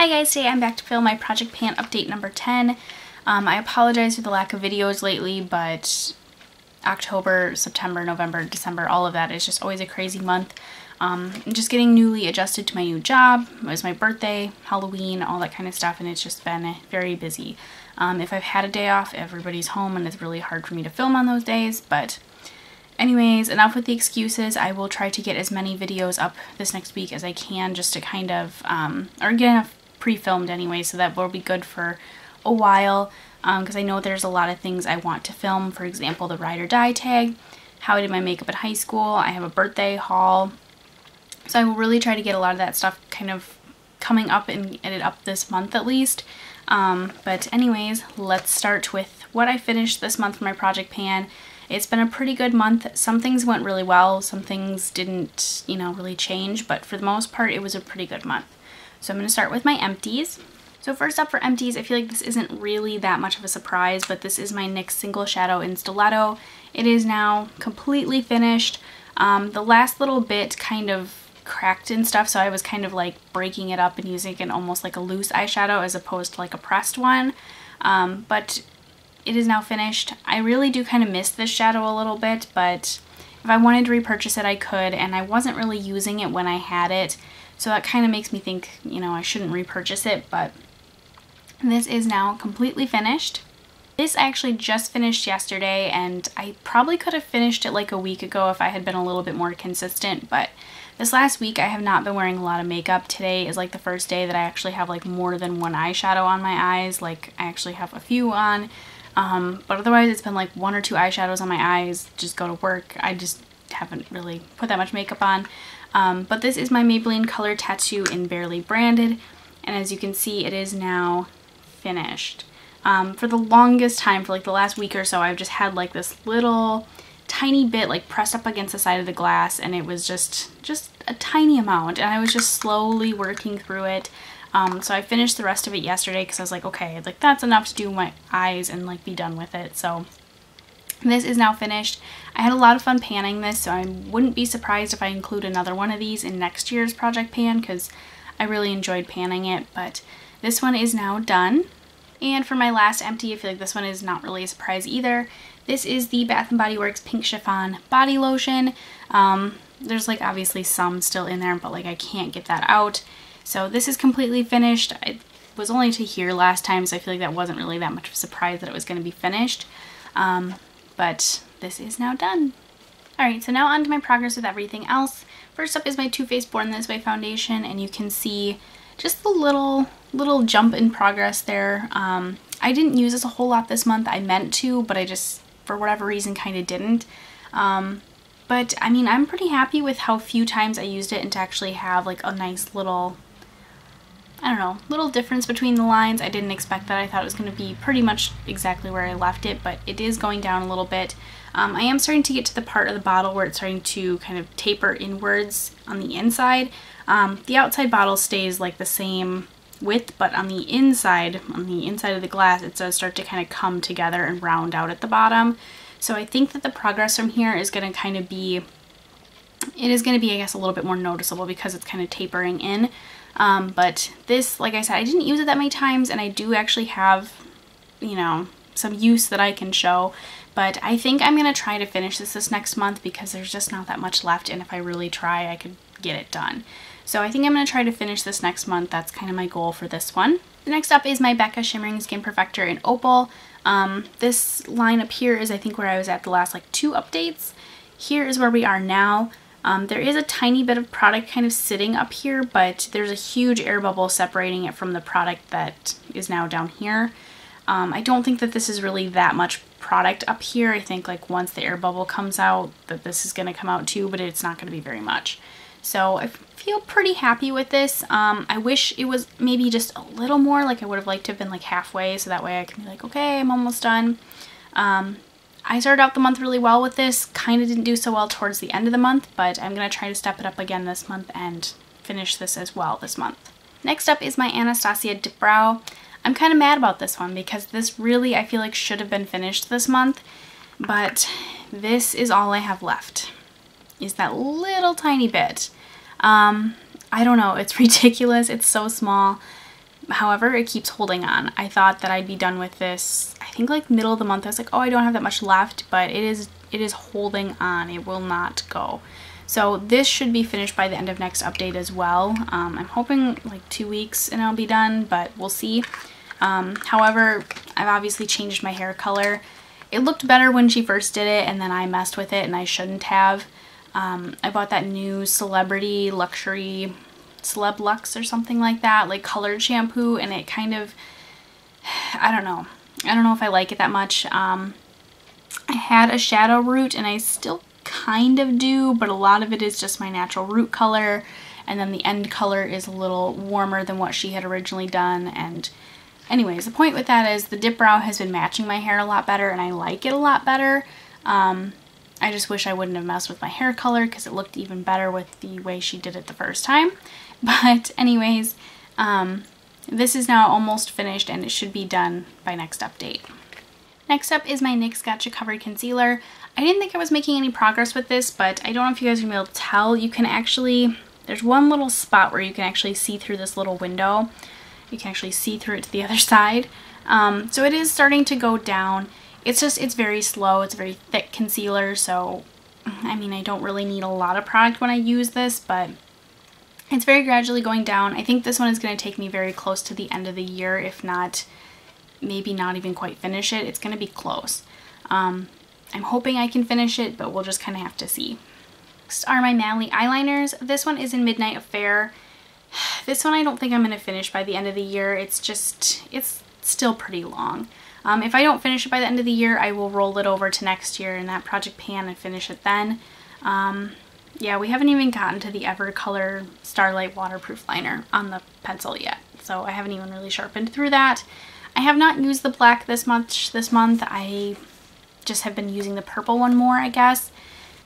Hi guys, today I'm back to film my project pan update number 10. I apologize for the lack of videos lately, but October, September, November, December, all of that is just always a crazy month. I'm just getting newly adjusted to my new job. It was my birthday, Halloween, all that kind of stuff, and it's just been very busy. If I've had a day off, everybody's home and it's really hard for me to film on those days, but anyways, enough with the excuses. I will try to get as many videos up this next week as I can just to kind of, or get enough pre-filmed anyway, so that will be good for a while, because I know there's a lot of things I want to film. For example, the ride or die tag, how I did my makeup in high school, I have a birthday haul, so I will really try to get a lot of that stuff kind of coming up and get it up this month at least. But anyways, let's start with what I finished this month for my project pan. It's been a pretty good month. Some things went really well, some things didn't, really change, but for the most part it was a pretty good month. So I'm going to start with my empties. So first up for empties, I feel like this isn't really that much of a surprise, but this is my NYX Single Shadow in Stiletto. It is now completely finished. The last little bit kind of cracked and stuff, so I was kind of like breaking it up and using it in almost like a loose eyeshadow as opposed to like a pressed one. But it is now finished. I really do kind of miss this shadow a little bit, but if I wanted to repurchase it, I could, and I wasn't really using it when I had it. So that kind of makes me think, I shouldn't repurchase it, but this is now completely finished. This I actually just finished yesterday, and I probably could have finished it like a week ago if I had been a little bit more consistent, but this last week I have not been wearing a lot of makeup. Today is like the first day that I actually have like more than one eyeshadow on my eyes. Like I actually have a few on, but otherwise it's been like one or two eyeshadows on my eyes, just go to work. I just haven't really put that much makeup on. But this is my Maybelline Color Tattoo in Barely Branded, and as you can see, it is now finished. For the longest time, for like the last week or so, I've just had like this little tiny bit like pressed up against the side of the glass, and it was just a tiny amount, and I was just slowly working through it. So I finished the rest of it yesterday because I was like, okay, like that's enough to do my eyes and like be done with it. So this is now finished. I had a lot of fun panning this, so I wouldn't be surprised if I include another one of these in next year's project pan because I really enjoyed panning it, but this one is now done. And for my last empty, I feel like this one is not really a surprise either. This is the Bath & Body Works Pink Chiffon Body Lotion. There's like obviously some still in there, but like I can't get that out. So this is completely finished. I was only to here last time, so I feel like that wasn't really that much of a surprise that it was going to be finished. But this is now done. Alright, so now on to my progress with everything else. First up is my Too Faced Born This Way foundation, and you can see just the little jump in progress there. I didn't use this a whole lot this month. I meant to, but I just, for whatever reason, kind of didn't. But I mean, I'm pretty happy with how few times I used it and to actually have like a nice little, I don't know, little difference between the lines. I didn't expect that. I thought it was going to be pretty much exactly where I left it, but it is going down a little bit. I am starting to get to the part of the bottle where it's starting to kind of taper inwards on the inside. The outside bottle stays like the same width, but on the inside of the glass, it does start to kind of come together and round out at the bottom. So I think that the progress from here is going to kind of be, I guess, a little bit more noticeable because it's kind of tapering in. But this, like I said, I didn't use it that many times, and I do actually have, some use that I can show. But I think I'm going to try to finish this next month because there's just not that much left, and if I really try, I could get it done. So I think I'm going to try to finish this next month. That's kind of my goal for this one. The next up is my Becca Shimmering Skin Perfector in Opal. This line up here is I think where I was at the last like 2 updates. Here is where we are now. There is a tiny bit of product kind of sitting up here, but there's a huge air bubble separating it from the product that is now down here. I don't think that this is really that much product up here. I think like once the air bubble comes out that this is going to come out too, but it's not going to be very much. So I feel pretty happy with this. I wish it was maybe just a little more, like I would have liked to have been like halfway, so that way I can be like, okay, I'm almost done. I started out the month really well with this, kind of didn't do so well towards the end of the month, but I'm going to try to step it up again this month and finish this as well this month. Next up is my Anastasia Dip Brow. I'm kind of mad about this one because this really, I feel like, should have been finished this month, but this is all I have left, is that little tiny bit. I don't know, it's ridiculous, it's so small. However, it keeps holding on. I thought that I'd be done with this, I think like middle of the month. I was like, oh, I don't have that much left, but it is holding on. It will not go. So this should be finished by the end of next update as well. I'm hoping like 2 weeks and I'll be done, but we'll see. However, I've obviously changed my hair color. It looked better when she first did it, and then I messed with it and I shouldn't have. I bought that new Celebrity Luxury Celeb Luxe or something like that, like colored shampoo, and it kind of, I don't know if I like it that much. I had a shadow root and I still kind of do, but a lot of it is just my natural root color, and then the end color is a little warmer than what she had originally done. And anyways, the point with that is the dip brow has been matching my hair a lot better and I like it a lot better. I just wish I wouldn't have messed with my hair color because it looked even better with the way she did it the first time. But anyways, this is now almost finished and it should be done by next update. Next up is my NYX Gotcha Covered Concealer. I didn't think I was making any progress with this, but I don't know if you guys are going to be able to tell. You can actually, there's one little spot where you can actually see through this little window. You can actually see through it to the other side. So it is starting to go down. It's very slow. It's a very thick concealer, so I mean, I don't really need a lot of product when I use this, but it's very gradually going down. I think this one is going to take me very close to the end of the year, if not, maybe not even quite finish it. It's going to be close. I'm hoping I can finish it, but we'll just kind of have to see. Next are my Manly eyeliners. This one is in Midnight Affair. This one I don't think I'm going to finish by the end of the year. It's still pretty long. If I don't finish it by the end of the year, I will roll it over to next year in that project pan and finish it then. Yeah, we haven't even gotten to the Evercolor Starlight Waterproof Liner on the pencil yet, so I haven't even really sharpened through that. I have not used the black this month. I just have been using the purple one more, I guess.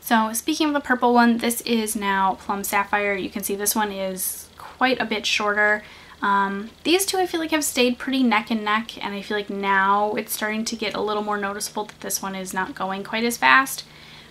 So speaking of the purple one, this is now Plum Sapphire. You can see this one is quite a bit shorter. These two I feel like have stayed pretty neck and neck, and I feel like now it's starting to get a little more noticeable that this one is not going quite as fast.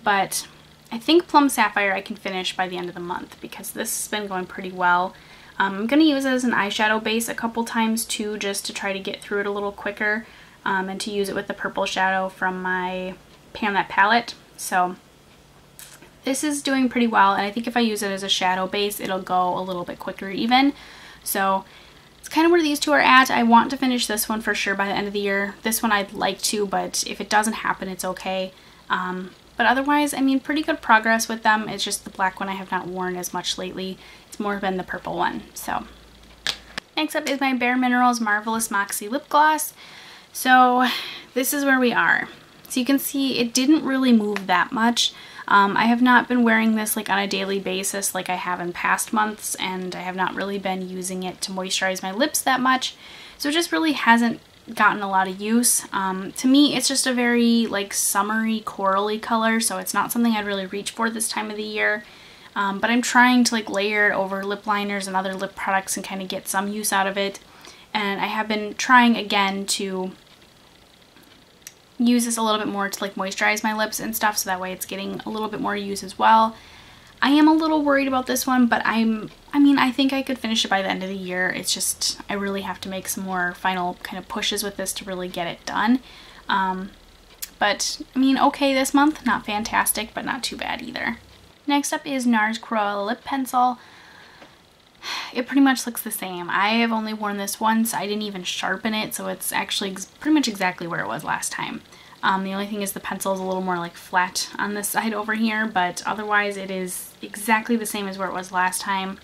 But I think Plum Sapphire I can finish by the end of the month because this has been going pretty well. I'm going to use it as an eyeshadow base a couple times too, just to try to get through it a little quicker, and to use it with the purple shadow from my Pan That palette. So this is doing pretty well, and I think if I use it as a shadow base, it'll go a little bit quicker even. So it's kind of where these two are at. I want to finish this one for sure by the end of the year. This one I'd like to, but if it doesn't happen, it's okay. But otherwise, I mean, pretty good progress with them. It's just the black one I have not worn as much lately. It's more been the purple one. So next up is my Bare Minerals Marvelous Moxie Lip Gloss. So this is where we are. So you can see it didn't really move that much. I have not been wearing this like on a daily basis like I have in past months, and I have not really been using it to moisturize my lips that much. So it just really hasn't gotten a lot of use. To me, it's just a very like summery corally color, so it's not something I'd really reach for this time of the year. But I'm trying to like layer it over lip liners and other lip products and kind of get some use out of it. And I have been trying again to use this a little bit more to like moisturize my lips and stuff, so that way it's getting a little bit more use as well. I am a little worried about this one, but I mean, I think I could finish it by the end of the year. It's just, I really have to make some more final kind of pushes with this to really get it done. But I mean, okay this month, not fantastic, but not too bad either. Next up is NARS Cruella Lip Pencil. It pretty much looks the same. I have only worn this once. I didn't even sharpen it, so it's actually pretty much exactly where it was last time. The only thing is the pencil is a little more like flat on this side over here, but otherwise it is exactly the same as where it was last time.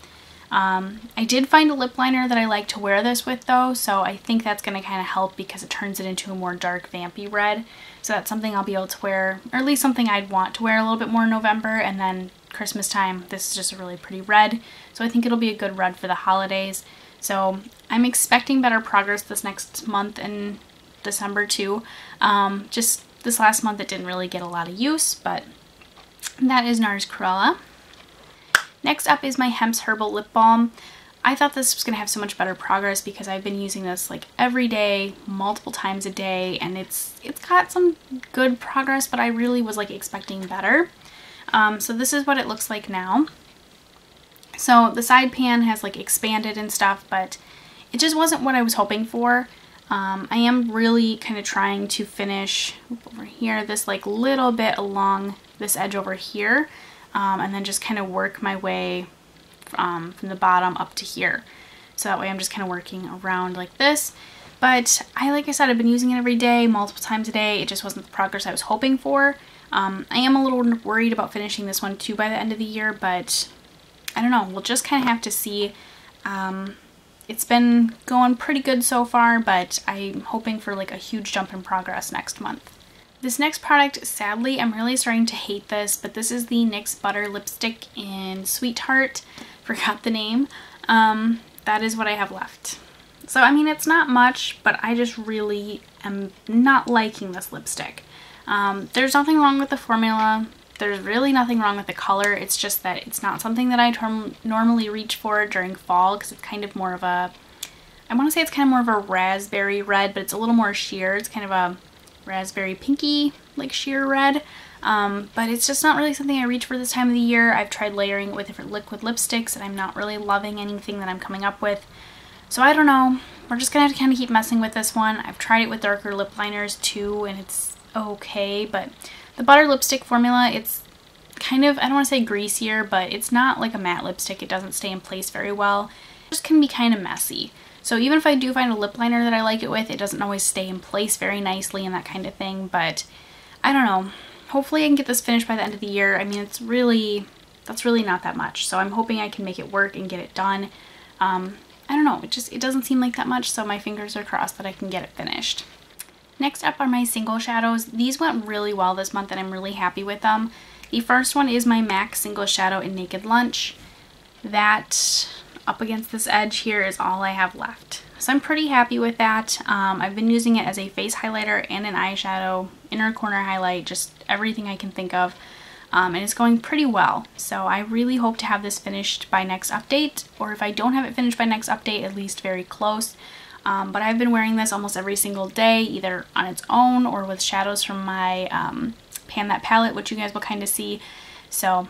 I did find a lip liner that I like to wear this with though, so I think that's going to kind of help because it turns it into a more dark vampy red. So that's something I'll be able to wear, or at least something I'd want to wear a little bit more in November, and then Christmas time, this is just a really pretty red. So I think it'll be a good red for the holidays. So I'm expecting better progress this next month in December too. Just this last month it didn't really get a lot of use, but that is NARS Cruella. Next up is my Hemp's Herbal Lip Balm. I thought this was going to have so much better progress because I've been using this like every day, multiple times a day, and it's got some good progress, but I really was like expecting better. So this is what it looks like now. So the side pan has like expanded and stuff, but it just wasn't what I was hoping for. I am really kind of trying to finish over here, this like little bit along this edge over here, and then just kind of work my way from the bottom up to here. So that way I'm just kind of working around like this. But like I said, I've been using it every day, multiple times a day. It just wasn't the progress I was hoping for. I am a little worried about finishing this one too by the end of the year, but I don't know. We'll just kind of have to see. It's been going pretty good so far, but I'm hoping for like a huge jump in progress next month. This next product, sadly, I'm really starting to hate this, but this is the NYX Butter Lipstick in Sweetheart. Forgot the name. That is what I have left. So, I mean, it's not much, but I just really am not liking this lipstick. There's nothing wrong with the formula. There's really nothing wrong with the color. It's just that it's not something that I normally reach for during fall, because it's kind of more of a, I want to say it's kind of more of a raspberry red, but it's a little more sheer. It's kind of a raspberry pinky, like sheer red. But it's just not really something I reach for this time of the year. I've tried layering it with different liquid lipsticks, and I'm not really loving anything that I'm coming up with. So I don't know. We're just going to have to kind of keep messing with this one. I've tried it with darker lip liners too, and it's okay, but the butter lipstick formula, it's kind of, I don't want to say greasier, but it's not like a matte lipstick. It doesn't stay in place very well. It just can be kind of messy. So even if I do find a lip liner that I like it with, it doesn't always stay in place very nicely and that kind of thing. But I don't know. Hopefully I can get this finished by the end of the year. I mean, that's really not that much. So I'm hoping I can make it work and get it done. I don't know. It doesn't seem like that much, so my fingers are crossed that I can get it finished. Next up are my single shadows. These went really well this month and I'm really happy with them. The first one is my MAC Single Shadow in Naked Lunch. That up against this edge here is all I have left. So I'm pretty happy with that. I've been using it as a face highlighter and an eyeshadow, inner corner highlight, just everything I can think of. And it's going pretty well. So I really hope to have this finished by next update, or if I don't have it finished by next update, at least very close. But I've been wearing this almost every single day, either on its own or with shadows from my Pan That palette, which you guys will kind of see. So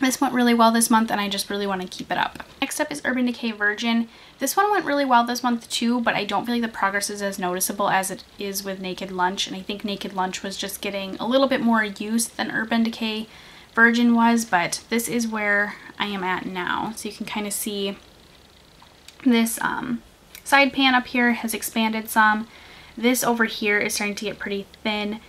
this went really well this month and I just really want to keep it up. Next up is Urban Decay Virgin. This one went really well this month too, but I don't feel like the progress is as noticeable as it is with Naked Lunch. And I think Naked Lunch was just getting a little bit more use than Urban Decay Virgin was, but this is where I am at now. So you can kind of see this side pan up here has expanded some. This over here is starting to get pretty thin,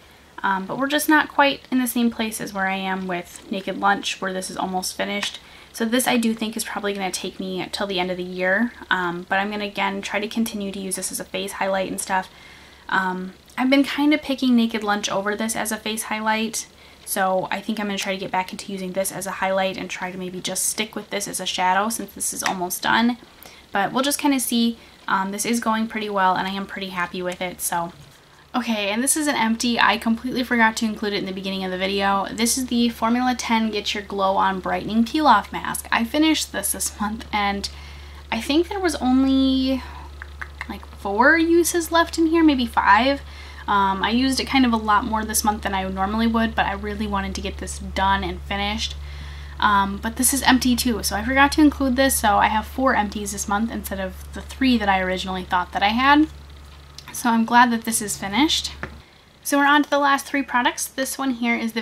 but we're just not quite in the same place as where I am with Naked Lunch, where this is almost finished. So this I do think is probably going to take me till the end of the year, but I'm going to again try to continue to use this as a face highlight and stuff. I've been kind of picking Naked Lunch over this as a face highlight, so I think I'm going to try to get back into using this as a highlight and try to maybe just stick with this as a shadow since this is almost done. But we'll just kind of see. This is going pretty well and I am pretty happy with it. So, okay, and this is an empty. I completely forgot to include it in the beginning of the video. This is the Formula 10 Get Your Glow On Brightening Peel Off Mask. I finished this month and I think there was only like 4 uses left in here, maybe 5. I used it kind of a lot more this month than I normally would, but I really wanted to get this done and finished. But this is empty too, so I forgot to include this, so I have 4 empties this month instead of the 3 that I originally thought that I had. So I'm glad that this is finished. So we're on to the last 3 products. This one here is the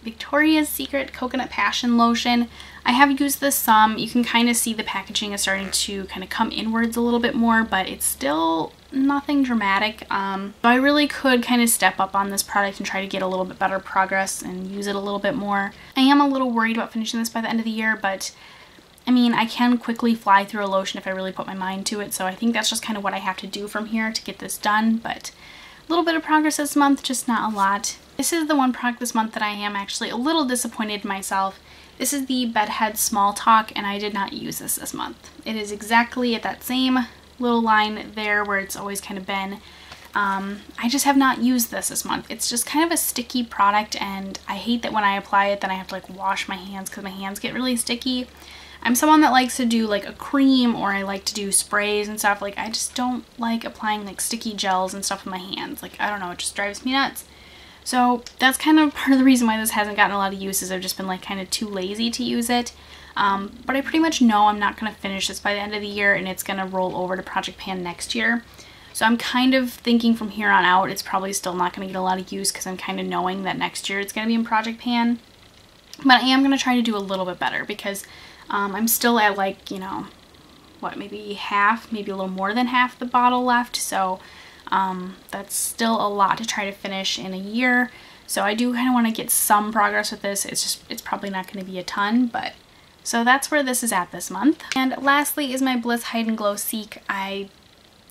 Victoria's Secret Coconut Passion Lotion. I have used this some. You can kind of see the packaging is starting to kind of come inwards a little bit more, but it's still nothing dramatic. So I really could kind of step up on this product and try to get a little bit better progress and use it a little bit more. I am a little worried about finishing this by the end of the year, but I mean, I can quickly fly through a lotion if I really put my mind to it, so I think that's just kind of what I have to do from here to get this done, but a little bit of progress this month, just not a lot. This is the one product this month that I am actually a little disappointed in myself. This is the Bedhead Small Talk, and I did not use this month. It is exactly at that same little line there where it's always kind of been. I just have not used this month. It's just kind of a sticky product, and I hate that when I apply it then I have to like wash my hands because my hands get really sticky. I'm someone that likes to do like a cream, or I like to do sprays and stuff. Like I just don't like applying like sticky gels and stuff in my hands. Like I don't know, it just drives me nuts. So that's kind of part of the reason why this hasn't gotten a lot of use, is I've just been like kind of too lazy to use it. But I pretty much know I'm not going to finish this by the end of the year, and it's going to roll over to Project Pan next year. So I'm kind of thinking from here on out it's probably still not going to get a lot of use because I'm kind of knowing that next year it's going to be in Project Pan. But I am going to try to do a little bit better because I'm still at like, you know, what, maybe half, maybe a little more than half the bottle left. So that's still a lot to try to finish in a year. So I do kind of want to get some progress with this. It's probably not going to be a ton, but so that's where this is at this month. And lastly is my Bliss Hide and Glow Seek. I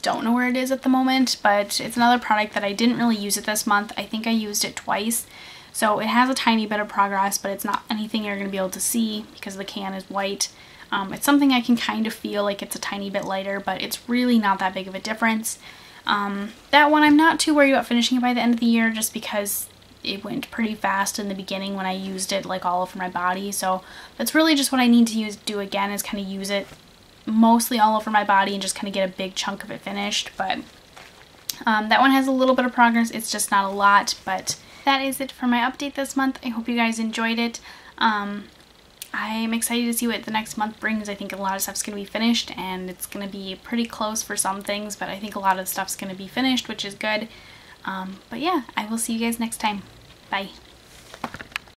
don't know where it is at the moment, but it's another product that I didn't really use it this month. I think I used it twice. So it has a tiny bit of progress, but it's not anything you're going to be able to see because the can is white. It's something I can kind of feel like it's a tiny bit lighter, but it's really not that big of a difference. That one I'm not too worried about finishing it by the end of the year just because it went pretty fast in the beginning when I used it like all over my body. So that's really just what I need to do again, is kind of use it mostly all over my body and just kind of get a big chunk of it finished. But that one has a little bit of progress. It's just not a lot, but that is it for my update this month. I hope you guys enjoyed it. I'm excited to see what the next month brings. I think a lot of stuff's going to be finished, and it's going to be pretty close for some things, but I think a lot of the stuff's going to be finished, which is good. But yeah, I will see you guys next time. Bye.